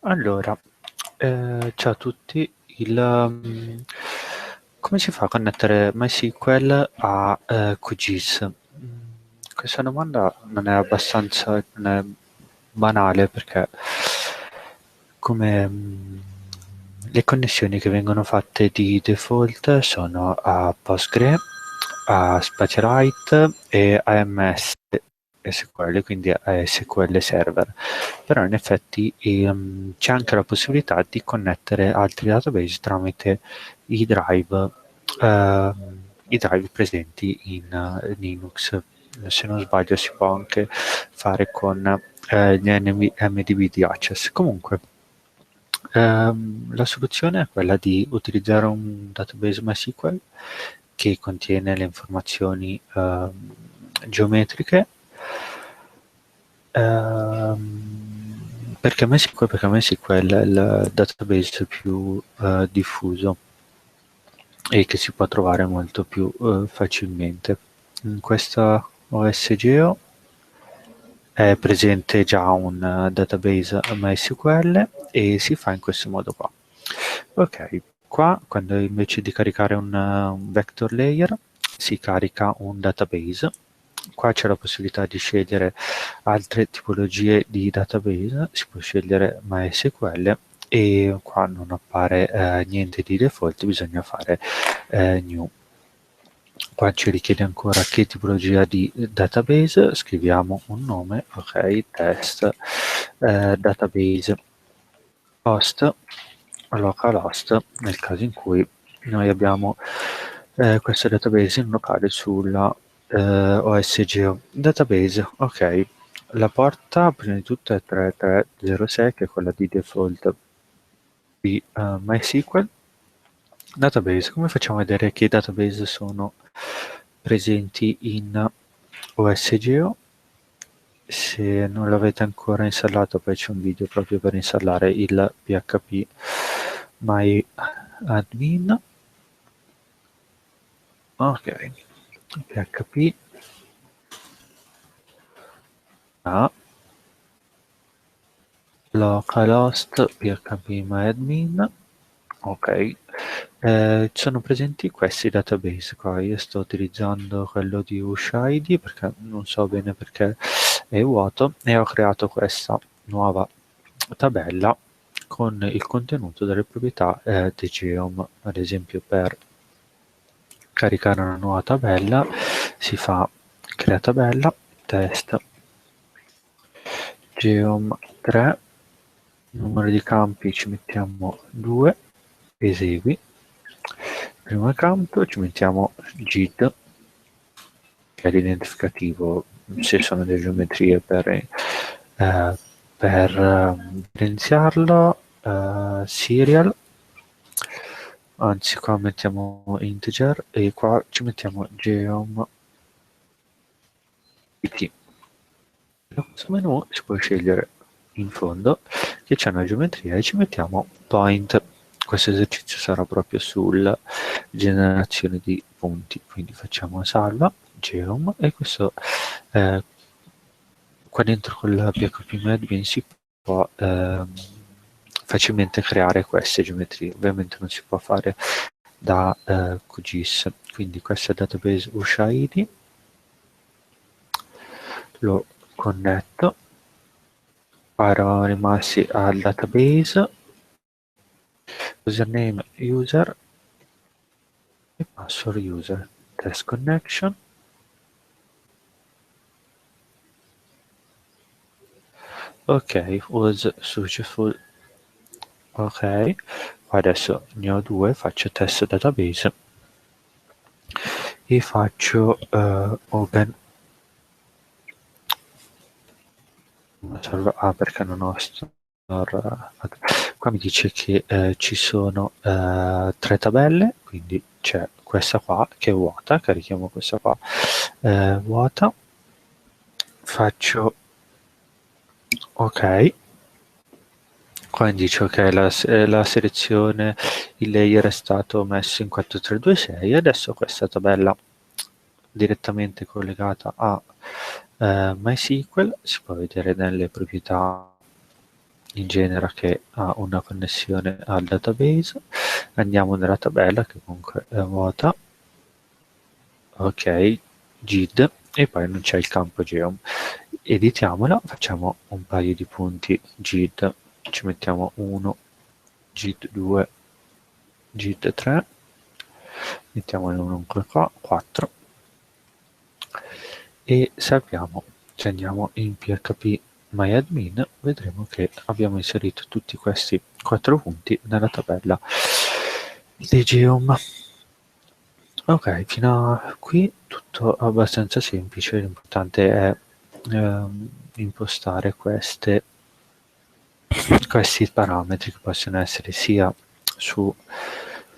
Allora, ciao a tutti. Come si fa a connettere MySQL a QGIS? Questa domanda non è abbastanza non è banale perché come le connessioni che vengono fatte di default sono a Postgre, a SpaceRite e AMS SQL, quindi a SQL Server. Però in effetti c'è anche la possibilità di connettere altri database tramite i drive, ehm, i drive presenti in Linux. Se non sbaglio si può anche fare con gli MDB di Access. Comunque, la soluzione è quella di utilizzare un database MySQL che contiene le informazioni geometriche. Perché MySQL? Perché MySQL è il database più diffuso e che si può trovare molto più facilmente. In questa OSGeo è presente già un database MySQL e si fa in questo modo qua. Ok, qua quando invece di caricare un vector layer si carica un database. Qua c'è la possibilità di scegliere altre tipologie di database, si può scegliere MySQL e qua non appare niente di default, bisogna fare new. Qua ci richiede ancora che tipologia di database, scriviamo un nome, ok, test database host, localhost, nel caso in cui noi abbiamo questo database in locale sulla OSGeo. Database, ok, la porta prima di tutto è 3306 che è quella di default di MySQL. Database, come facciamo a vedere che database sono presenti in OSGeo? Se non l'avete ancora installato, poi c'è un video proprio per installare il PHP MyAdmin. Ok, PHP a localhost PHP MyAdmin. Ok, sono presenti questi database qua. Io sto utilizzando quello di UshID perché non so bene perché è vuoto e ho creato questa nuova tabella con il contenuto delle proprietà di Geom. Ad esempio, per caricare una nuova tabella si fa crea tabella, test Geom 3, numero di campi ci mettiamo 2, esegui. Primo campo ci mettiamo GID, che è l'identificativo se sono delle geometrie per evidenziarlo, serial, anzi qua mettiamo integer e qua ci mettiamo geom it. Da questo menu si può scegliere in fondo che c'è una geometria e ci mettiamo point. Questo esercizio sarà proprio sulla generazione di punti, quindi facciamo salva, geom, e questo qua dentro con la PHP si può facilmente creare queste geometrie. Ovviamente non si può fare da QGIS, quindi questo è il database UshID, lo connetto, erano rimasti al database, username user e password user, test connection. Ok, was successful. Ok, adesso ne ho due, faccio test database e faccio open. Perché non ho store. Qua mi dice che ci sono 3 tabelle, quindi c'è questa qua che è vuota, carichiamo questa qua vuota, faccio ok, qua indice ok, la selezione, il layer è stato messo in 4326, adesso questa tabella direttamente collegata a MySQL si può vedere nelle proprietà in genere che ha una connessione al database. Andiamo nella tabella che comunque è vuota, ok, GID, e poi non c'è il campo geom. Editiamola, facciamo un paio di punti GID, ci mettiamo 1, GID 2, GID 3, mettiamone uno qua, 4, e salviamo. Se andiamo in PHP MyAdmin vedremo che abbiamo inserito tutti questi 4 punti nella tabella di Geom. Ok, fino a qui tutto abbastanza semplice, l'importante è impostare questi parametri che possono essere sia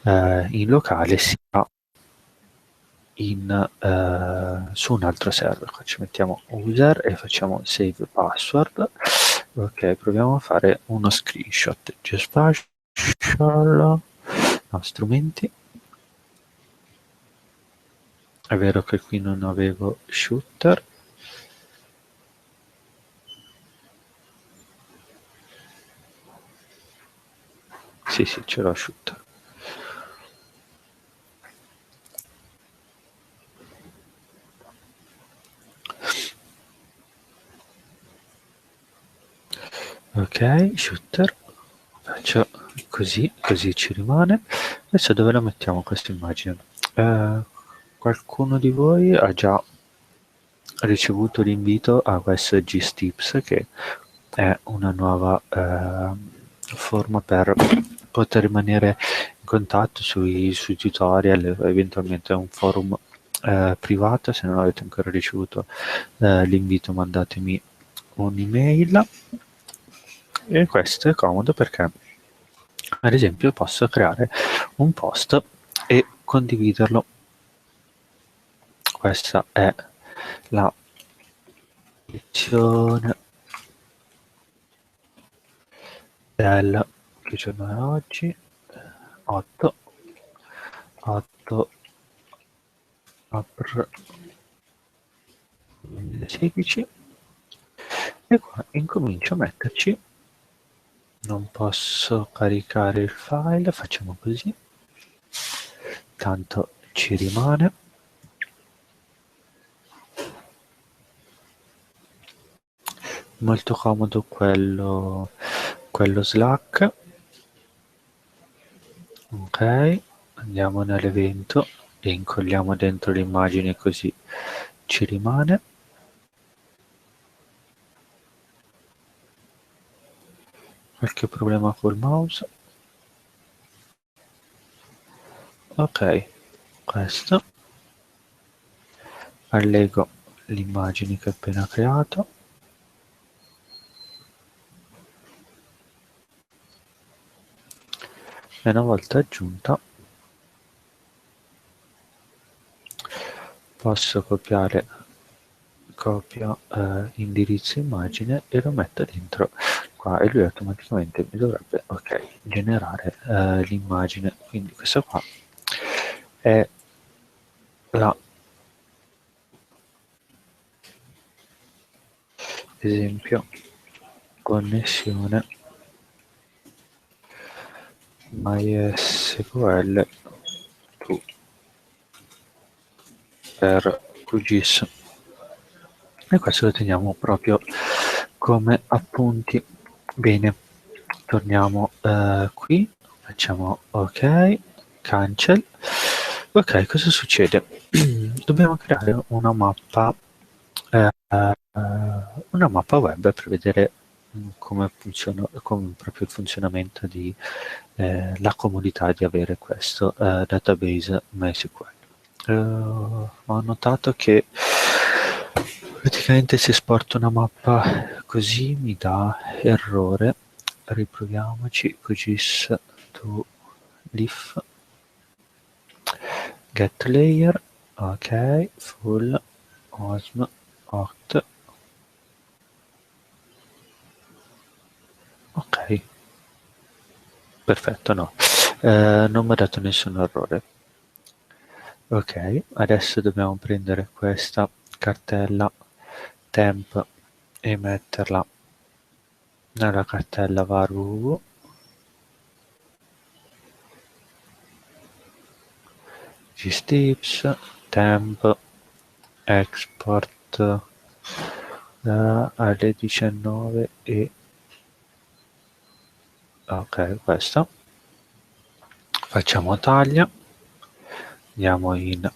in locale sia su un altro server. Qua ci mettiamo user e facciamo save password. Ok, proviamo a fare uno screenshot. Geospatial, no, strumenti. È vero che qui non avevo shooter. Sì, ce l'ho shooter. Ok, shooter. Faccio così ci rimane. Adesso dove la mettiamo questa immagine? Qualcuno di voi ha già ricevuto l'invito a questo GStips, che è una nuova forma per poter rimanere in contatto sui tutorial, eventualmente un forum privato. Se non avete ancora ricevuto l'invito, mandatemi un'email. E questo è comodo perché, ad esempio, posso creare un post e condividerlo. Questa è la lezione del, che giorno è oggi? 8 aprile 2016, e qua incomincio a metterci. Non posso caricare il file, facciamo così, tanto ci rimane. Molto comodo quello Slack. Ok, andiamo nell'evento e incolliamo dentro l'immagine, così ci rimane. Qualche problema col mouse? Ok, questo. Allego l'immagine che ho appena creato. E una volta aggiunta posso copiare indirizzo immagine e lo metto dentro qua, e lui automaticamente mi dovrebbe generare l'immagine. Quindi questa qua è la esempio connessione MySQL per QGIS, e questo lo teniamo proprio come appunti. Bene, torniamo qui, facciamo ok, cancel. Ok, cosa succede? Dobbiamo creare una mappa web per vedere come funziona, come proprio il funzionamento di la comodità di avere questo database MySQL. Ho notato che praticamente se esporto una mappa così mi dà errore. Riproviamoci. QGIS to leaf get layer, ok, full osm oct, ok, perfetto, no, non mi ha dato nessun errore. Ok, adesso dobbiamo prendere questa cartella temp e metterla nella cartella var www, gstips, temp, export alle 19 e ok, questo facciamo taglia, andiamo in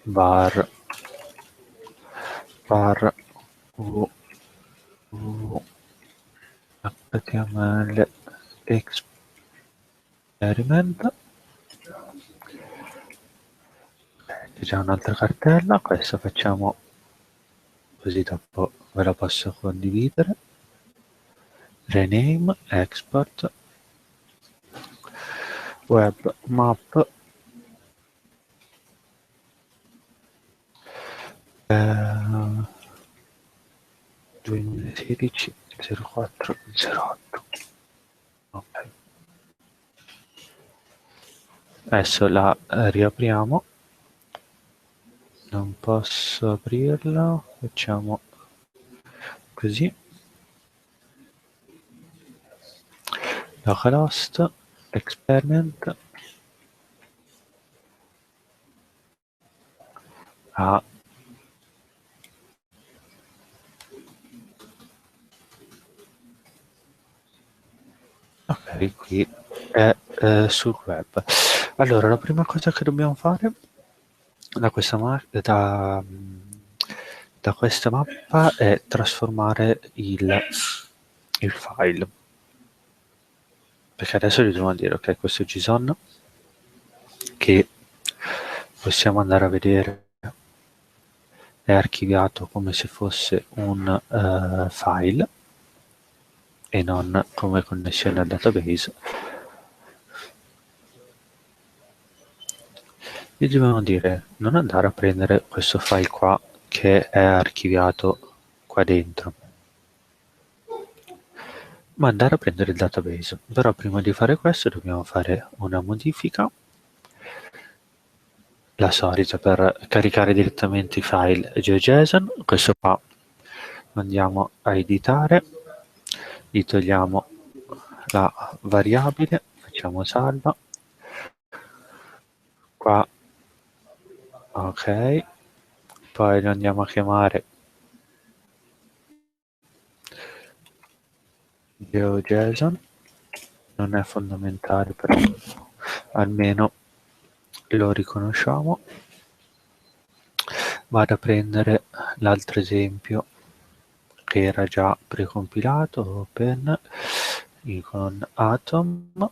var www html experiment, c'è già un'altra cartella, questa facciamo così dopo ve la posso condividere, rename, export, web map, 2016 0408. Ok. Adesso la riapriamo, non posso aprirla, facciamo così, localhost, experiment, a ok, qui è sul web. Allora, la prima cosa che dobbiamo fare da questa mappa è trasformare il file, perché adesso gli dobbiamo dire ok, questo è JSON che possiamo andare a vedere, è archiviato come se fosse un file e non come connessione al database. Gli dobbiamo dire non andare a prendere questo file qua che è archiviato qua dentro, ma andare a prendere il database. Però prima di fare questo dobbiamo fare una modifica, la solita, per caricare direttamente i file GeoJSON. Questo qua lo andiamo a editare, gli togliamo la variabile, facciamo salva, qua ok, poi lo andiamo a chiamare GeoJSON, non è fondamentale però almeno lo riconosciamo. Vado a prendere l'altro esempio che era già precompilato, open icon atom,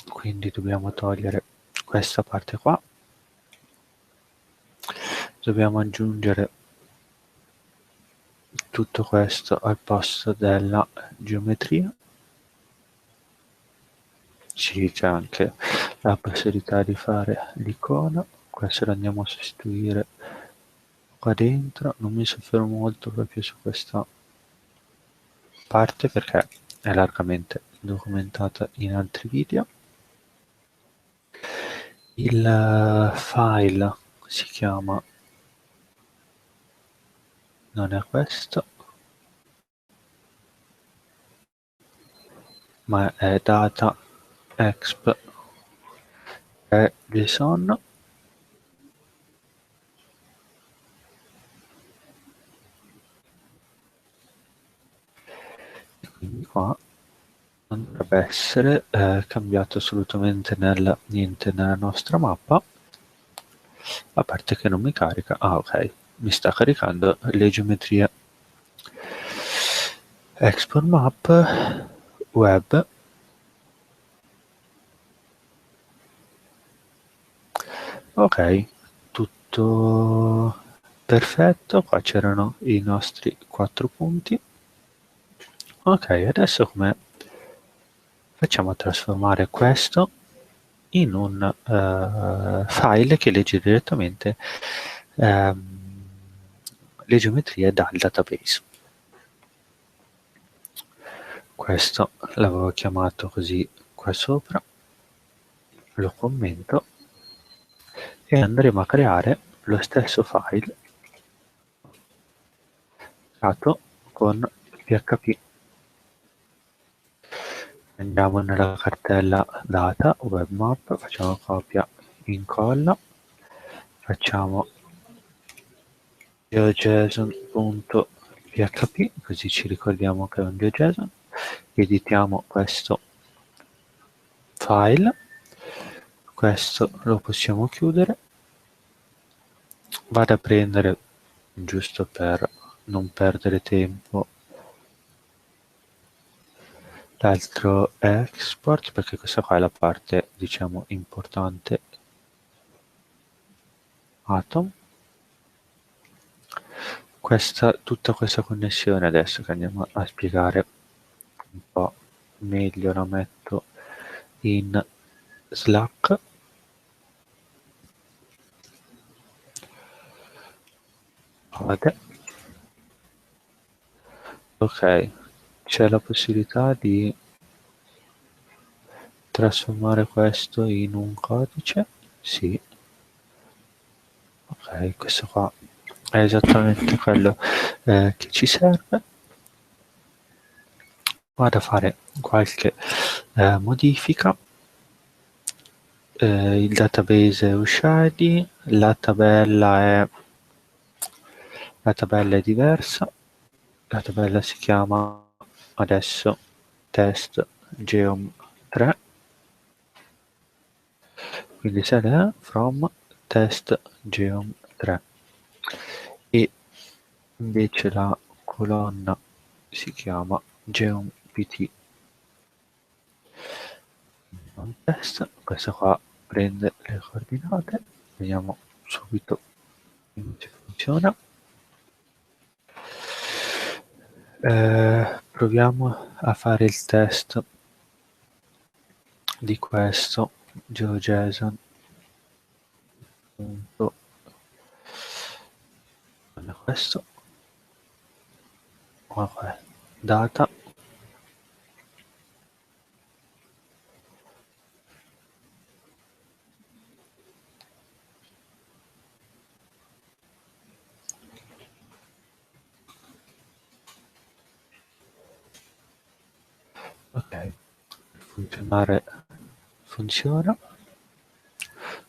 quindi dobbiamo togliere questa parte qua, dobbiamo aggiungere tutto questo al posto della geometria. Sì, c'è anche la possibilità di fare l'icona, questo lo andiamo a sostituire qua dentro, non mi soffermo molto proprio su questa parte perché è largamente documentata in altri video. Il file si chiama, non è questo, ma è data exp è JSON, quindi qua non dovrebbe essere cambiato assolutamente niente nella nostra mappa, a parte che non mi carica. Ah ok, mi sta caricando le geometrie. Export map web, ok, tutto perfetto, qua c'erano i nostri 4 punti. Ok, adesso come facciamo a trasformare questo in un file che legge direttamente le geometrie dal database. Questo l'avevo chiamato così qua sopra, lo commento e andremo a creare lo stesso file creato con PHP, andiamo nella cartella data webmap, facciamo copia, incolla, facciamo geojson.php, così ci ricordiamo che è un GeoJSON, editiamo questo file, questo lo possiamo chiudere, vado a prendere, giusto per non perdere tempo, l'altro export, perché questa qua è la parte, diciamo, importante, Atom. Tutta questa connessione adesso che andiamo a spiegare un po' meglio, la metto in Slack. Ok, c'è la possibilità di trasformare questo in un codice? Sì. Ok, questo qua è esattamente quello che ci serve. Vado a fare qualche modifica. Il database è usciti, la tabella è diversa, la tabella si chiama adesso test geom 3, quindi select from test geom 3, e invece la colonna si chiama geom.pt test. Questa qua prende le coordinate, vediamo subito come funziona. Proviamo a fare il test di questo GeoJSON. Questo, ok, data, ok, funzionare, funziona.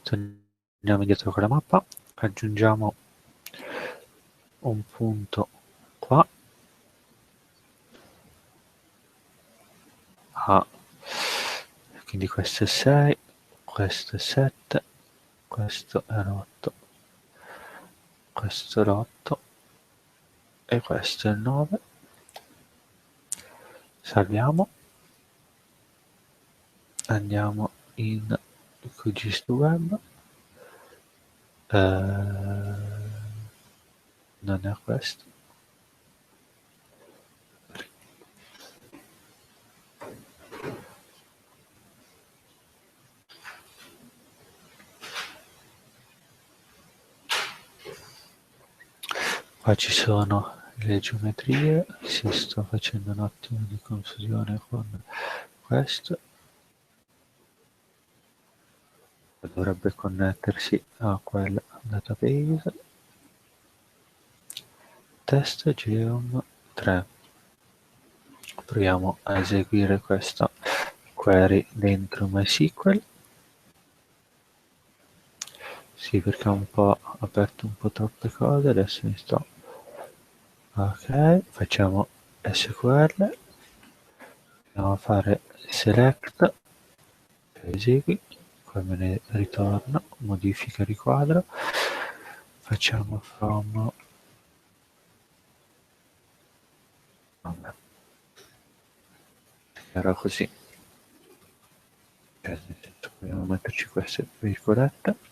Torniamo indietro con la mappa, aggiungiamo un punto qua, quindi questo è 6, questo è 7, questo è l'8, questo è l'8 e questo è il 9. Salviamo, andiamo in QGIS2Web, non è questo, qua ci sono le geometrie, si sta facendo un attimo di confusione con questo, dovrebbe connettersi a quel database, test geom 3, proviamo a eseguire questa query dentro MySQL. Sì, perché ho un po' aperto un po' troppe cose, adesso mi sto. Ok, facciamo SQL, andiamo a fare select, esegui, poi me ne ritorna, modifica riquadro, facciamo from, vabbè, era così, nel senso, dobbiamo metterci queste virgolette.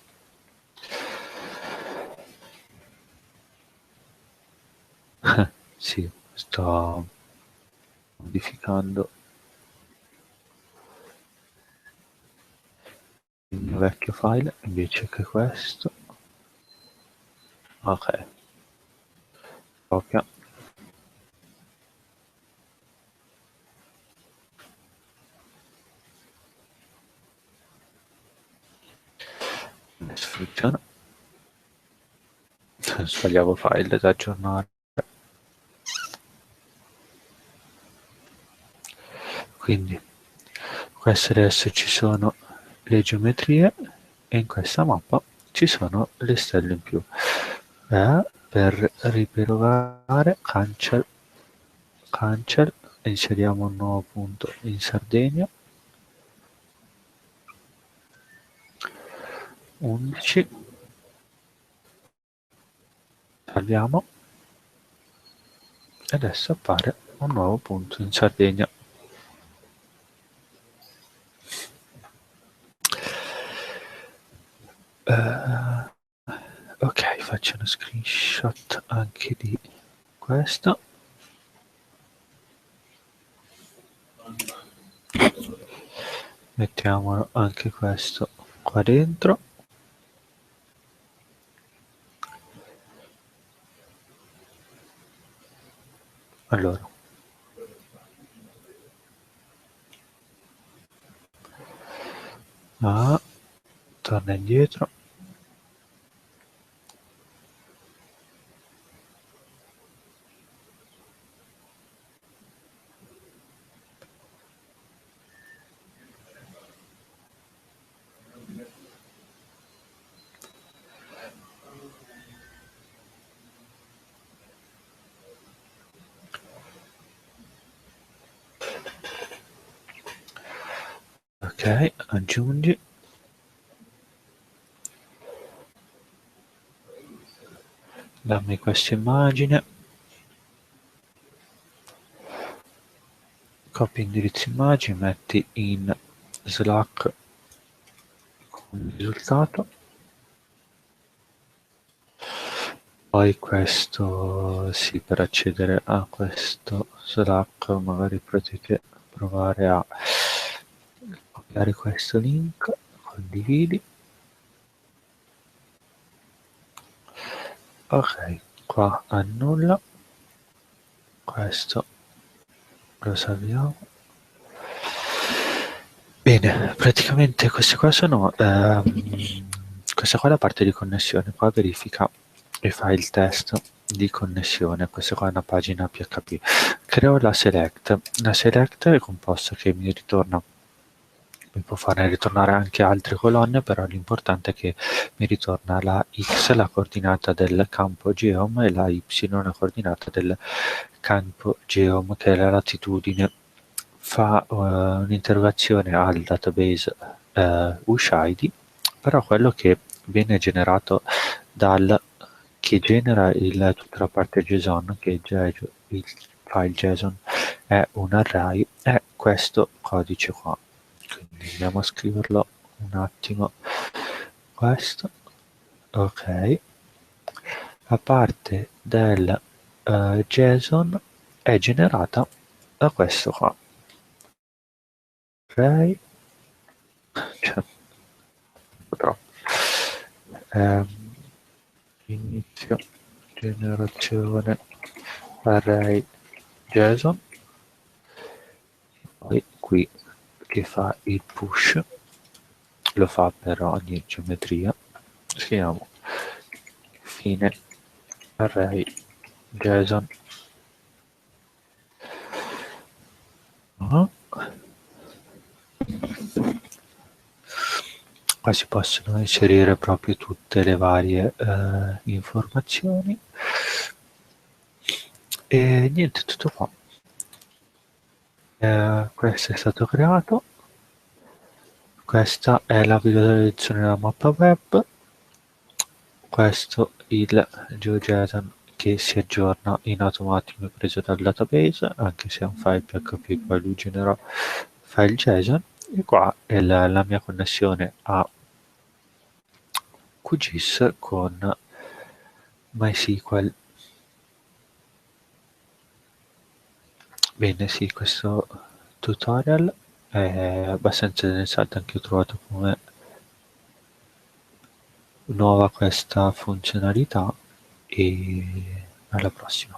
Sì, sto modificando il mio vecchio file invece che questo. Ok, copia, adesso funziona. Sbagliavo file da aggiornare. Quindi queste adesso ci sono le geometrie e in questa mappa ci sono le stelle in più. Per riprovare cancel, cancel, inseriamo un nuovo punto in Sardegna, 11, salviamo e adesso appare un nuovo punto in Sardegna. Ok, faccio uno screenshot anche di questo. Mettiamo anche questo qua dentro. Allora, torna indietro. Ok, aggiungi. Dammi questa immagine. Copia indirizzo immagini, metti in Slack come risultato. Poi questo, sì, per accedere a questo Slack magari potete provare a copiare questo link, condividi. Ok, qua annulla, questo lo salviamo. Bene, praticamente queste qua sono questa qua è la parte di connessione, qua verifica e fa il test di connessione. Questa qua è una pagina PHP. Creo la select è composta che mi ritorna, mi può fare ritornare anche altre colonne, però l'importante è che mi ritorna la x, la coordinata del campo geom, e la y, la coordinata del campo geom, che è la latitudine. Fa un'interrogazione al database USHID, però quello che viene generato che genera tutta la parte JSON, che il file JSON è un array, è questo codice qua. Quindi andiamo a scriverlo un attimo. Questo, ok. La parte del JSON è generata da questo qua. Ok, cioè, troppo. Inizio generazione array JSON, poi qui che fa il push, lo fa per ogni geometria, scriviamo fine array JSON. Qua si possono inserire proprio tutte le varie informazioni e niente, tutto qua. Questo è stato creato, questa è la visualizzazione della mappa web, questo il GeoJSON che si aggiorna in automatico preso dal database, anche se è un file PHP, poi lui genera file JSON, e qua è la mia connessione a QGIS con MySQL. Bene, sì, questo tutorial è abbastanza interessante, anche io ho trovato come nuova questa funzionalità, e alla prossima.